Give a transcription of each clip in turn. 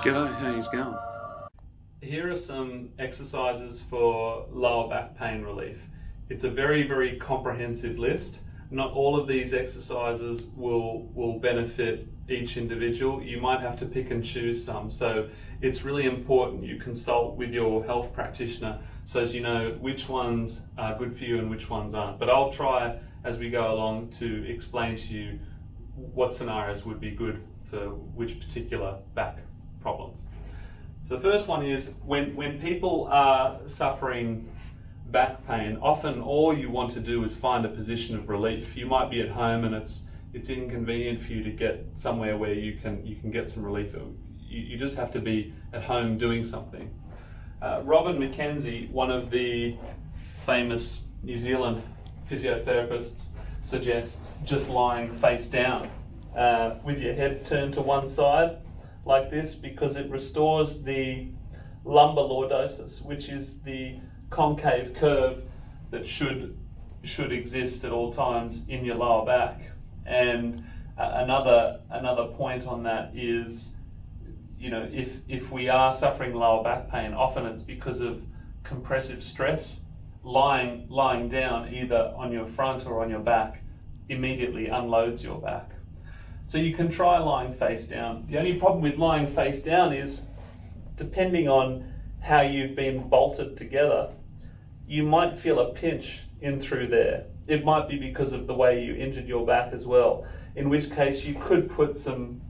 G'day, how's going? Here are some exercises for lower back pain relief. It's a very comprehensive list. Not all of these exercises will benefit each individual. You might have to pick and choose some. So it's really important you consult with your health practitioner so as you know which ones are good for you and which ones aren't. But I'll try as we go along to explain to you what scenarios would be good for which particular back problems. So the first one is when people are suffering back pain, often all you want to do is find a position of relief. You might be at home and it's inconvenient for you to get somewhere where you can get some relief. You just have to be at home doing something. Robin McKenzie, one of the famous New Zealand physiotherapists, suggests just lying face down with your head turned to one side like this, because it restores the lumbar lordosis, which is the concave curve that should exist at all times in your lower back. And another point on that is, you know, if we are suffering lower back pain, often it's because of compressive stress. Lying down either on your front or on your back immediately unloads your back. So you can try lying face down. The only problem with lying face down is, depending on how you've been bolted together, you might feel a pinch in through there. It might be because of the way you injured your back as well, in which case you could put some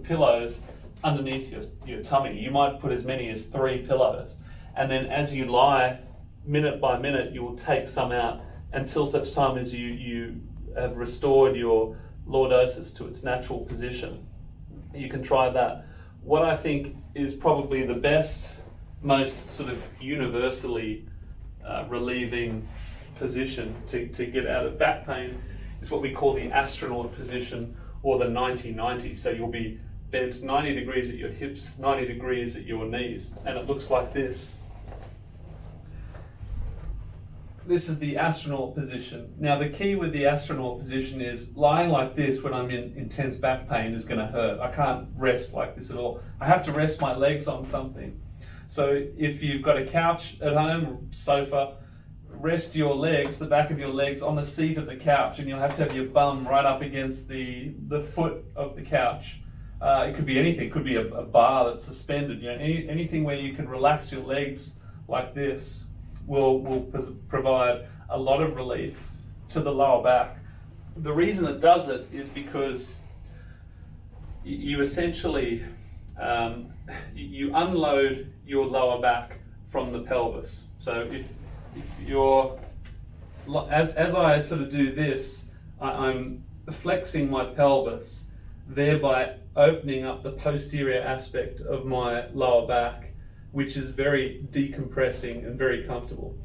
pillows underneath your tummy. You might put as many as 3 pillows. And then as you lie, minute by minute, you will take some out until such time as you have restored your lordosis to its natural position. You can try that. What I think is probably the best, most sort of universally relieving position to get out of back pain is what we call the astronaut position, or the 90-90. So you'll be bent 90 degrees at your hips, 90 degrees at your knees, and it looks like this. This is the astronaut position. Now the key with the astronaut position is lying like this when I'm in intense back pain is going to hurt. I can't rest like this at all. I have to rest my legs on something. So if you've got a couch at home or sofa, rest your legs, the back of your legs, on the seat of the couch, and you'll have to have your bum right up against the foot of the couch. It could be anything. It could be a bar that's suspended. You know, anything where you can relax your legs like this will provide a lot of relief to the lower back. The reason it does it is because you essentially you unload your lower back from the pelvis. So if you're, as I sort of do this, I'm flexing my pelvis, thereby opening up the posterior aspect of my lower back, which is very decompressing and very comfortable.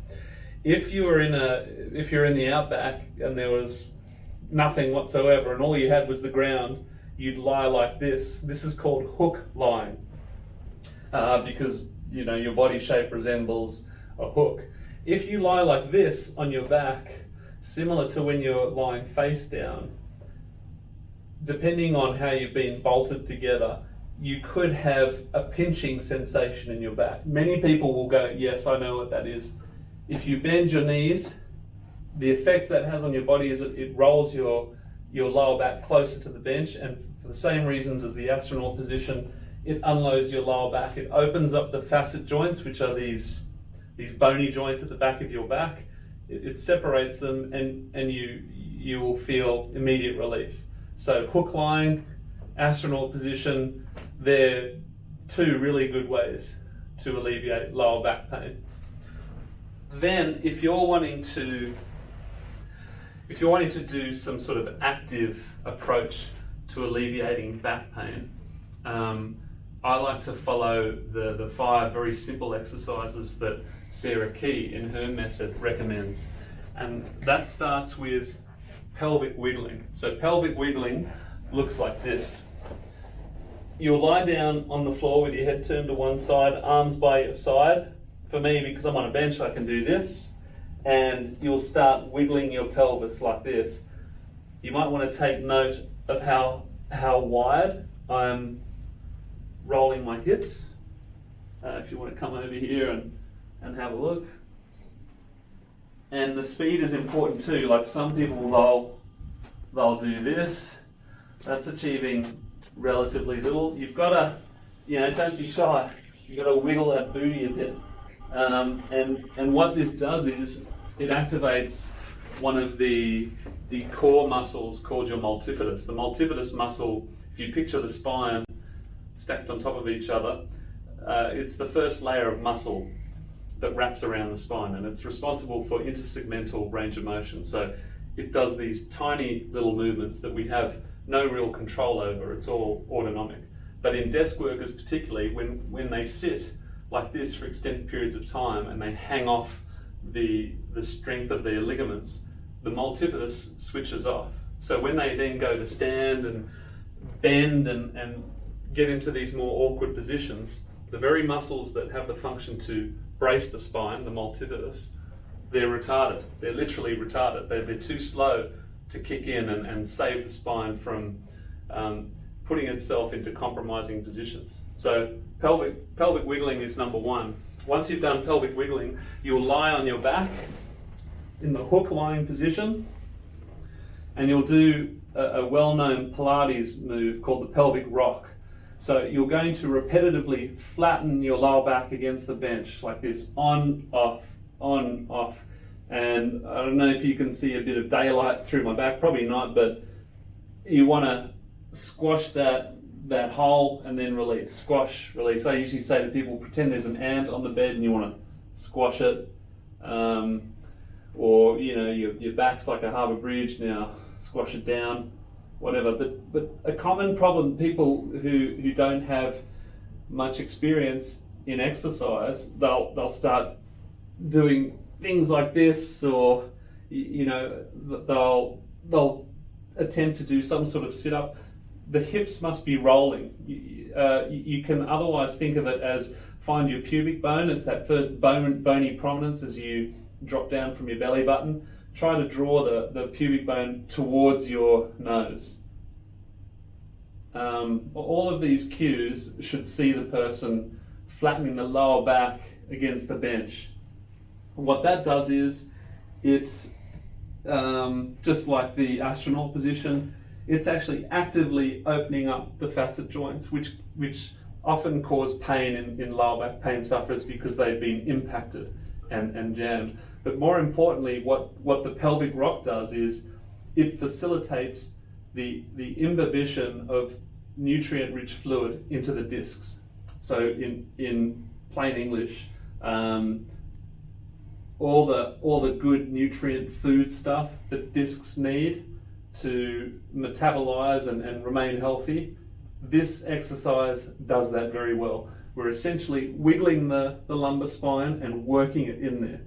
If you're in the outback and there was nothing whatsoever and all you had was the ground, you'd lie like this. This is called hook lying, because you know your body shape resembles a hook. If you lie like this on your back, similar to when you're lying face down, depending on how you've been bolted together, you could have a pinching sensation in your back. Many people will go, yes, I know what that is. If you bend your knees, the effect that has on your body is it rolls your lower back closer to the bench, and for the same reasons as the astronaut position, it unloads your lower back. It opens up the facet joints, which are these bony joints at the back of your back. It separates them, and you will feel immediate relief. So hook lying, astronaut position, they're 2 really good ways to alleviate lower back pain. Then if you're wanting to do some sort of active approach to alleviating back pain, I like to follow the 5 very simple exercises that Sarah Key in her method recommends. And that starts with pelvic wiggling. So pelvic wiggling looks like this. You'll lie down on the floor with your head turned to one side, arms by your side. For me, because I'm on a bench, I can do this. And you'll start wiggling your pelvis like this. You might want to take note of how wide I'm rolling my hips. If you want to come over here and have a look. And the speed is important too. Like some people, they'll do this. That's achieving relatively little. You've got to, don't be shy. You've got to wiggle that booty a bit. And what this does is it activates one of the core muscles called your multifidus. The multifidus muscle, if you picture the spine stacked on top of each other, it's the first layer of muscle that wraps around the spine, and it's responsible for intersegmental range of motion. So it does these tiny little movements that we have no real control over. It's all autonomic. But in desk workers particularly, when they sit like this for extended periods of time and they hang off the strength of their ligaments, the multifidus switches off. So when they then go to stand and bend and get into these more awkward positions, the very muscles that have the function to brace the spine, the multifidus, they're retarded. They're literally retarded. They're too slow to kick in and save the spine from putting itself into compromising positions. So pelvic wiggling is number one. Once you've done pelvic wiggling, you'll lie on your back in the hook lying position, and you'll do a well-known Pilates move called the pelvic rock. So you're going to repetitively flatten your lower back against the bench like this, on, off, on, off. And I don't know if you can see a bit of daylight through my back, probably not, but you want to squash that hole and then release. Squash, release. I usually say to people, pretend there's an ant on the bed and you want to squash it. Or your back's like a harbour bridge, now squash it down, whatever. But a common problem, people who don't have much experience in exercise, they'll start doing things like this, or they'll attempt to do some sort of sit-up. The hips must be rolling. You can otherwise think of it as find your pubic bone. It's that first bony prominence as you drop down from your belly button. Try to draw the pubic bone towards your nose. All of these cues should see the person flattening the lower back against the bench. What that does is, it's just like the astronaut position, it's actually actively opening up the facet joints, which often cause pain in lower back pain sufferers because they've been impacted and jammed. But more importantly, what the pelvic rock does is it facilitates the imbibition of nutrient-rich fluid into the discs. So in plain English, all the good nutrient food stuff that discs need to metabolize and remain healthy, this exercise does that very well. We're essentially wiggling the lumbar spine and working it in there.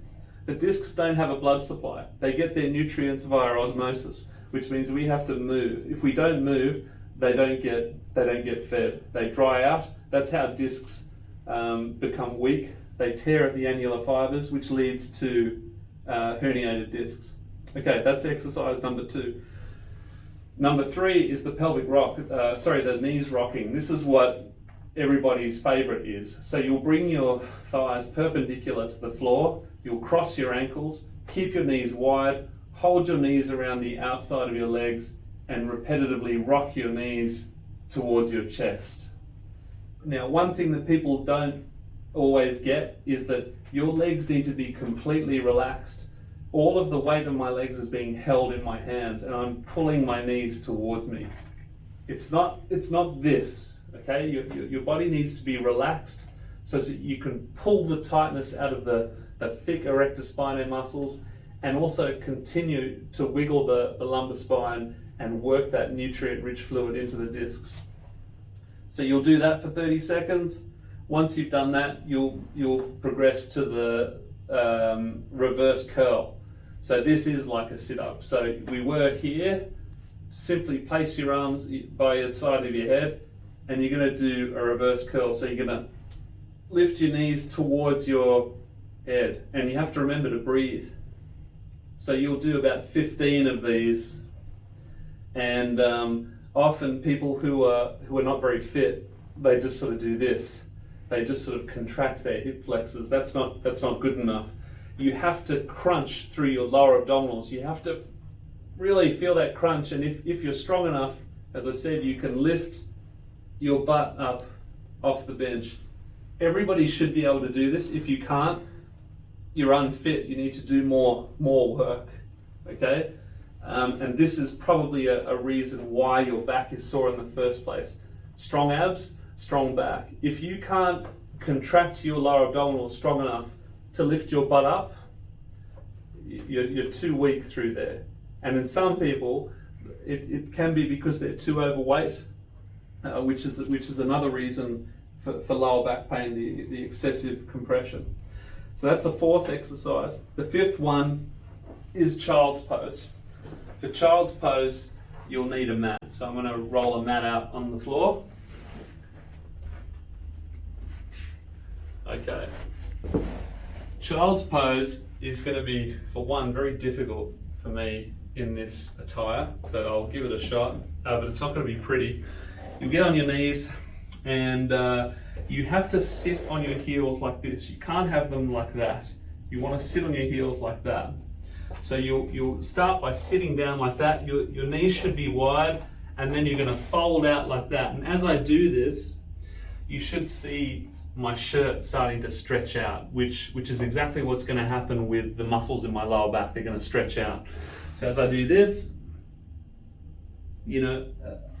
The discs don't have a blood supply. They get their nutrients via osmosis, which means we have to move. If we don't move, they don't get fed. They dry out. That's how discs become weak. They tear at the annular fibers, which leads to herniated discs. Okay, that's exercise number 2. Number 3 is the pelvic rock, the knees rocking. This is what everybody's favorite is. So you'll bring your thighs perpendicular to the floor, you'll cross your ankles, keep your knees wide, hold your knees around the outside of your legs, and repetitively rock your knees towards your chest. Now, one thing that people don't always get is that your legs need to be completely relaxed. All of the weight of my legs is being held in my hands, and I'm pulling my knees towards me. It's not this, okay? Your body needs to be relaxed so that you can pull the tightness out of the thick erector spinae muscles, and also continue to wiggle the lumbar spine and work that nutrient-rich fluid into the discs. So you'll do that for 30 seconds. Once you've done that, you'll progress to the reverse curl. So this is like a sit-up. So we were here. Simply place your arms by the side of your head, and you're going to do a reverse curl. So you're going to lift your knees towards your head, and you have to remember to breathe. So you'll do about 15 of these, and often people who are not very fit they just sort of do this. They just sort of contract their hip flexors. That's not good enough. You have to crunch through your lower abdominals. You have to really feel that crunch, and if you're strong enough, as I said, you can lift your butt up off the bench. Everybody should be able to do this. If you can't, you're unfit. You need to do more work, okay? And this is probably a reason why your back is sore in the first place. Strong abs, strong back. If you can't contract your lower abdominals strong enough to lift your butt up, you're too weak through there. And in some people, it can be because they're too overweight, which is another reason for lower back pain, the excessive compression. So that's the fourth exercise. The fifth one is child's pose. For child's pose, you'll need a mat. So I'm going to roll a mat out on the floor. Okay. Child's pose is going to be, for one, very difficult for me in this attire, but I'll give it a shot. But it's not going to be pretty. You get on your knees and you have to sit on your heels like this. You can't have them like that. You want to sit on your heels like that. So you'll start by sitting down like that. Your knees should be wide, and then you're going to fold out like that. And as I do this, you should see my shirt starting to stretch out, which is exactly what's going to happen with the muscles in my lower back. They're going to stretch out. So as I do this,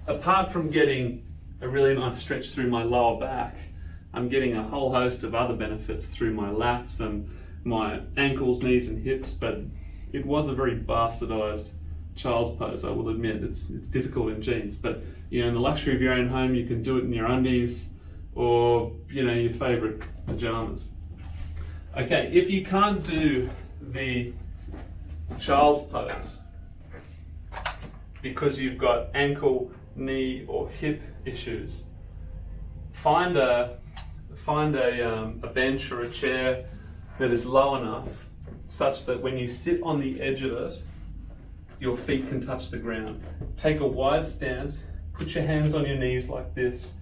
apart from getting a really nice stretch through my lower back, I'm getting a whole host of other benefits through my lats and my ankles, knees and hips, but it was a very bastardized child's pose, I will admit. It's difficult in jeans, but in the luxury of your own home, you can do it in your undies or your favorite pajamas. Okay, if you can't do the child's pose because you've got ankle, knee or hip issues, find a bench or a chair that is low enough such that when you sit on the edge of it, your feet can touch the ground. Take a wide stance, put your hands on your knees like this,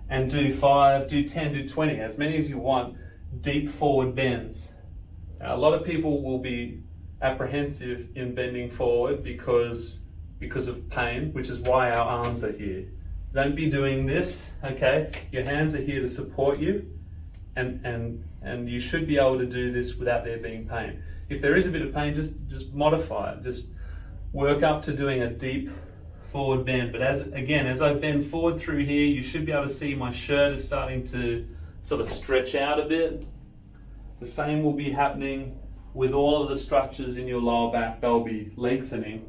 and do 5, do 10, do 20, as many as you want, deep forward bends. Now, a lot of people will be apprehensive in bending forward because of pain, which is why our arms are here. Don't be doing this, okay? Your hands are here to support you, and you should be able to do this without there being pain. If there is a bit of pain, just modify it. Just work up to doing a deep forward bend. But as I bend forward through here, you should be able to see my shirt is starting to sort of stretch out a bit. The same will be happening with all of the structures in your lower back. They'll be lengthening.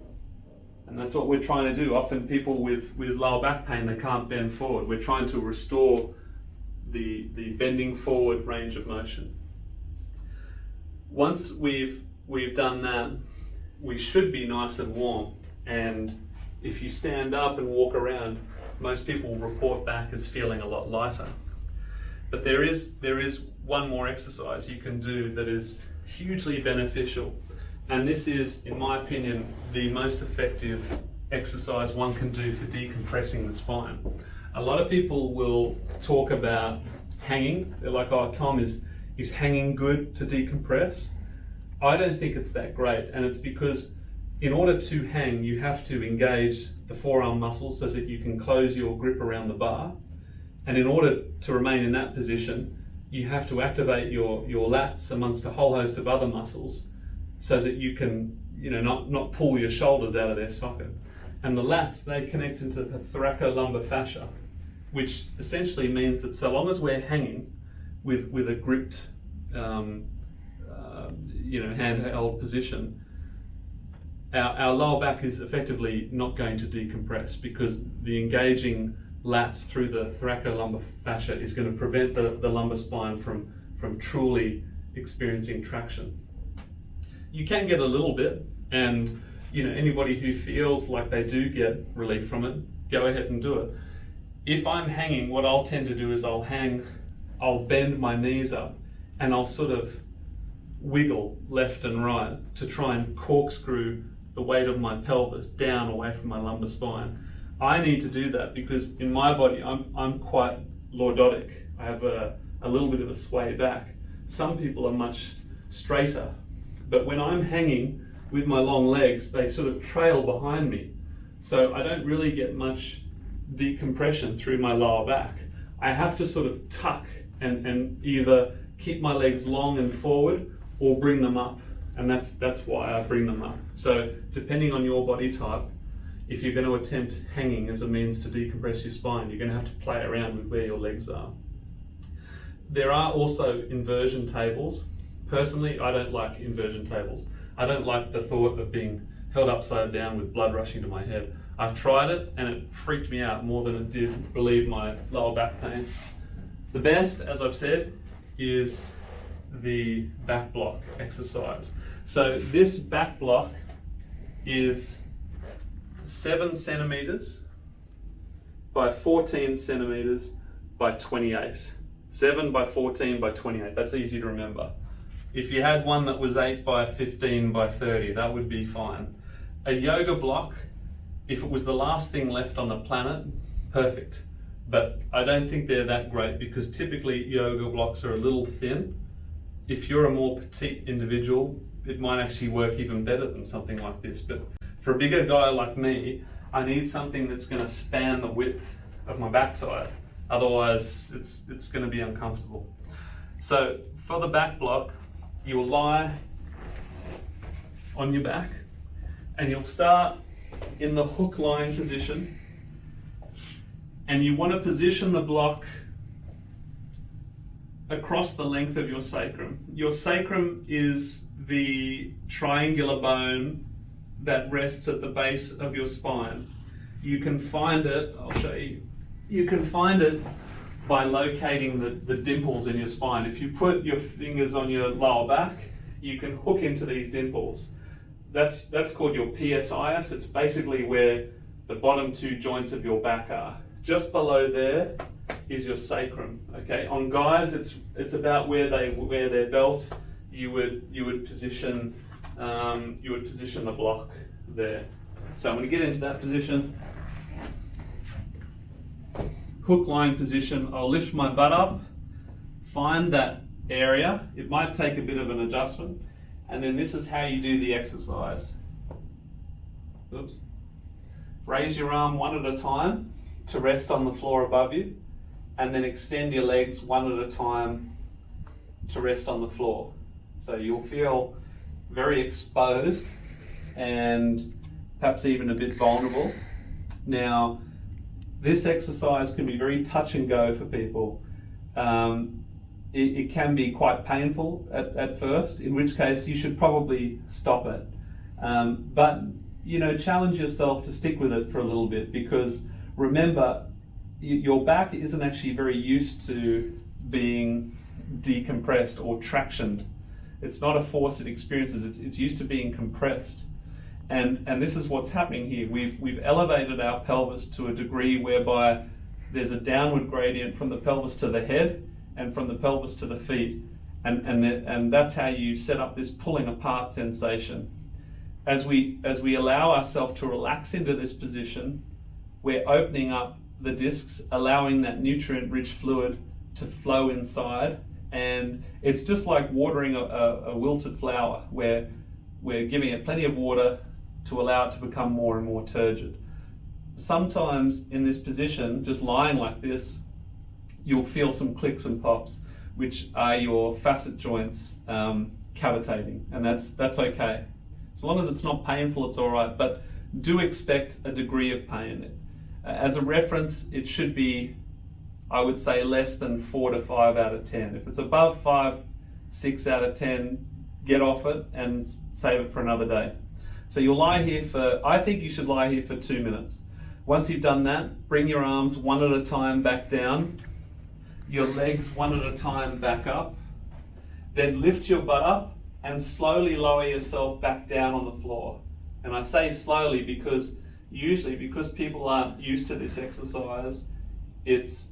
And that's what we're trying to do. Often people with lower back pain, they can't bend forward. We're trying to restore the bending forward range of motion. Once we've done that, we should be nice and warm. And if you stand up and walk around, most people report back as feeling a lot lighter. But there is one more exercise you can do that is hugely beneficial. And this is, in my opinion, the most effective exercise one can do for decompressing the spine. A lot of people will talk about hanging. They're like, oh, Tom, is hanging good to decompress? I don't think it's that great. And it's because in order to hang, you have to engage the forearm muscles so that you can close your grip around the bar. And in order to remain in that position, you have to activate your lats amongst a whole host of other muscles so that you can, not pull your shoulders out of their socket. And the lats, they connect into the thoracolumbar fascia, which essentially means that so long as we're hanging with a gripped, handheld position, our lower back is effectively not going to decompress because the engaging lats through the thoracolumbar fascia is going to prevent the lumbar spine from truly experiencing traction. You can get a little bit, and anybody who feels like they do get relief from it, go ahead and do it. If I'm hanging, what I'll tend to do is I'll bend my knees up and I'll sort of wiggle left and right to try and corkscrew the weight of my pelvis down away from my lumbar spine. I need to do that because in my body I'm quite lordotic. I have a little bit of a sway back. Some people are much straighter, but when I'm hanging with my long legs, they sort of trail behind me. So I don't really get much decompression through my lower back. I have to sort of tuck and either keep my legs long and forward or bring them up. And that's why I bring them up. So depending on your body type, if you're going to attempt hanging as a means to decompress your spine, you're going to have to play around with where your legs are. There are also inversion tables. Personally, I don't like inversion tables. I don't like the thought of being held upside down with blood rushing to my head. I've tried it and it freaked me out more than it did relieve my lower back pain. The best, as I've said, is the back block exercise. So this back block is 7 centimeters by 14 centimeters by 28. 7 by 14 by 28, that's easy to remember. If you had one that was 8 by 15 by 30, that would be fine. A yoga block, if it was the last thing left on the planet, perfect. But I don't think they're that great because typically yoga blocks are a little thin. If you're a more petite individual, it might actually work even better than something like this. But for a bigger guy like me, I need something that's going to span the width of my backside. Otherwise, it's going to be uncomfortable. So for the back block, you'll lie on your back and you'll start in the hook lying position, and you want to position the block across the length of your sacrum. Your sacrum is the triangular bone that rests at the base of your spine. You can find it, I'll show you. You can find it by locating the dimples in your spine. If you put your fingers on your lower back, you can hook into these dimples. That's called your PSIS. It's basically where the bottom 2 joints of your back are. Just below there is your sacrum. Okay, on guys, it's about where they wear their belt. You would position the block there. So I'm going to get into that position. Hook lying position. I'll lift my butt up, find that area. It might take a bit of an adjustment, and then this is how you do the exercise. Oops. Raise your arm one at a time to rest on the floor above you, and then extend your legs one at a time to rest on the floor. So you'll feel very exposed and perhaps even a bit vulnerable. Now, this exercise can be very touch and go for people. It can be quite painful at first, in which case you should probably stop it. But challenge yourself to stick with it for a little bit, because remember, your back isn't actually very used to being decompressed or tractioned. It's not a force it experiences, it's used to being compressed. And this is what's happening here. We've elevated our pelvis to a degree whereby there's a downward gradient from the pelvis to the head and from the pelvis to the feet. And that's how you set up this pulling apart sensation. As we allow ourselves to relax into this position, we're opening up the discs, allowing that nutrient-rich fluid to flow inside. And it's just like watering a wilted flower, where we're giving it plenty of water to allow it to become more and more turgid. Sometimes in this position, just lying like this, you'll feel some clicks and pops, which are your facet joints cavitating, and that's okay. As long as it's not painful, it's all right, but do expect a degree of pain. As a reference, it should be, I would say, less than 4 to 5 out of 10. If it's above 5, 6 out of 10, get off it and save it for another day. So you'll lie here I think you should lie here for 2 minutes. Once you've done that, bring your arms one at a time back down, your legs one at a time back up, then lift your butt up and slowly lower yourself back down on the floor. And I say slowly because people aren't used to this exercise, it's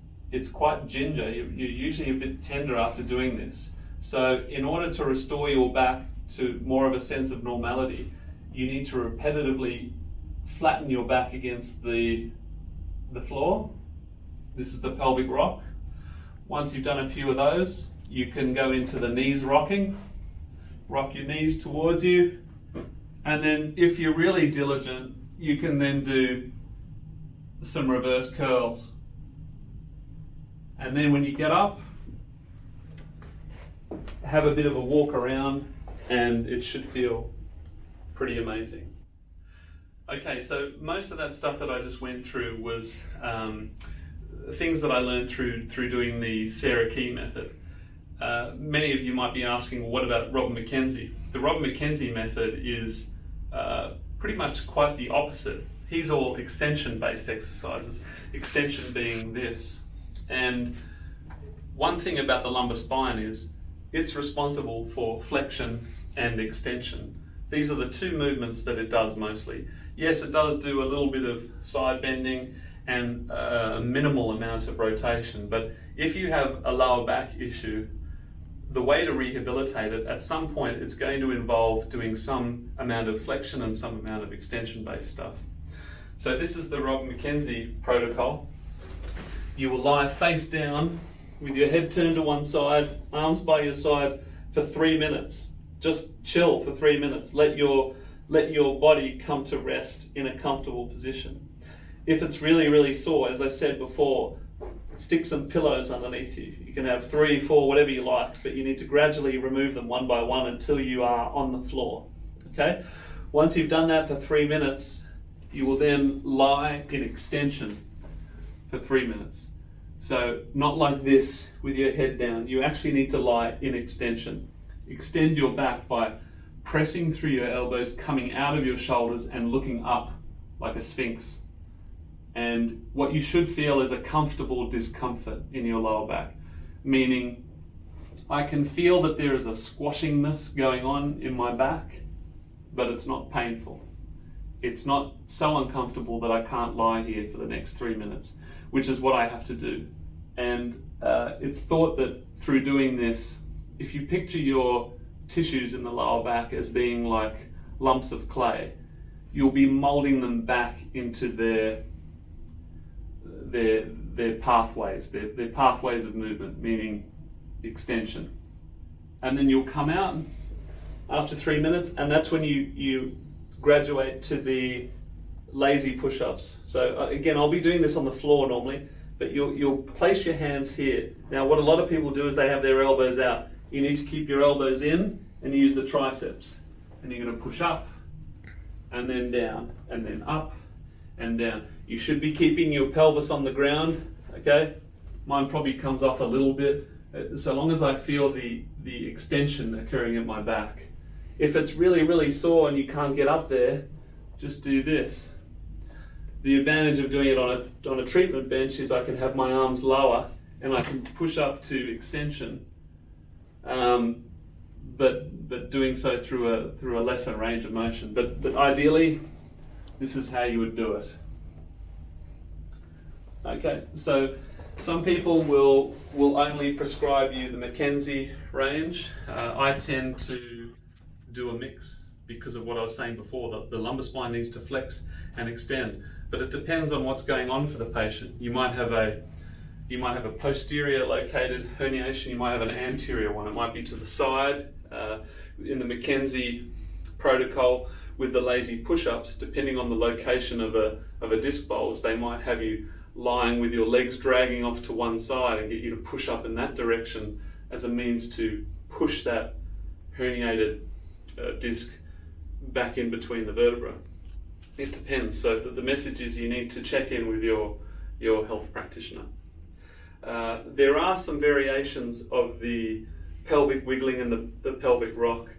quite ginger. You're usually a bit tender after doing this. So in order to restore your back to more of a sense of normality, you need to repetitively flatten your back against the floor. This is the pelvic rock. Once you've done a few of those, you can go into the knees rocking. Rock your knees towards you. And then if you're really diligent, you can then do some reverse curls. And then when you get up, have a bit of a walk around, and it should feel pretty amazing. Okay, so most of that stuff that I just went through was things that I learned through doing the Sarah Key method. Many of you might be asking, well, what about Robert McKenzie? The Robert McKenzie method is pretty much quite the opposite. He's all extension-based exercises, extension being this. And one thing about the lumbar spine is it's responsible for flexion and extension. These are the two movements that it does mostly. Yes, it does do a little bit of side bending and a minimal amount of rotation, but if you have a lower back issue, the way to rehabilitate it, at some point it's going to involve doing some amount of flexion and some amount of extension-based stuff. So this is the Rob McKenzie protocol. You will lie face down with your head turned to one side, arms by your side for 3 minutes. Just chill for 3 minutes. Let your body come to rest in a comfortable position. If it's really, really sore, as I said before, stick some pillows underneath you. You can have 3, 4, whatever you like, but you need to gradually remove them one by one until you are on the floor. Okay? Once you've done that for 3 minutes, you will then lie in extension for 3 minutes. So not like this with your head down. You actually need to lie in extension. Extend your back by pressing through your elbows, coming out of your shoulders and looking up like a sphinx. And what you should feel is a comfortable discomfort in your lower back, meaning I can feel that there is a squashingness going on in my back, but it's not painful. It's not so uncomfortable that I can't lie here for the next 3 minutes, which is what I have to do. And it's thought that through doing this, if you picture your tissues in the lower back as being like lumps of clay, you'll be molding them back into their pathways, their pathways of movement, meaning extension. And then you'll come out after 3 minutes, and that's when you graduate to the lazy push-ups. So again, I'll be doing this on the floor normally, but you'll place your hands here. Now what a lot of people do is they have their elbows out. You need to keep your elbows in and use the triceps. And you're going to push up and then down and then up and down. You should be keeping your pelvis on the ground, okay? Mine probably comes off a little bit, so long as I feel the extension occurring in my back. If it's really, really sore and you can't get up there, just do this. The advantage of doing it on a treatment bench is I can have my arms lower and I can push up to extension, but doing so through a lesser range of motion. But ideally, this is how you would do it. Okay, so some people will only prescribe you the McKenzie range. I tend to do a mix because of what I was saying before. The lumbar spine needs to flex and extend, but it depends on what's going on for the patient. You might have a posterior located herniation. You might have an anterior one. It might be to the side. In the McKenzie protocol with the lazy push-ups, depending on the location of a disc bulge, they might have you lying with your legs dragging off to one side and get you to push up in that direction as a means to push that herniated disc back in between the vertebrae. It depends. So the message is you need to check in with your health practitioner. There are some variations of the pelvic wiggling and the pelvic rock,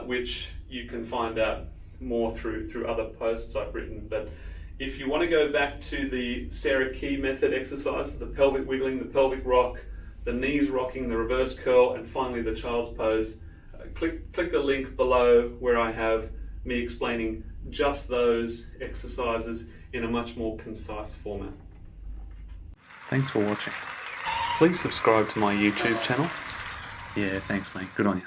which you can find out more through other posts I've written. But if you want to go back to the Sarah Key method exercises, the pelvic wiggling, the pelvic rock, the knees rocking, the reverse curl, and finally the child's pose, click the link below where I have me explaining just those exercises in a much more concise format. Thanks for watching. Please subscribe to my YouTube channel. Yeah, thanks mate, good on you.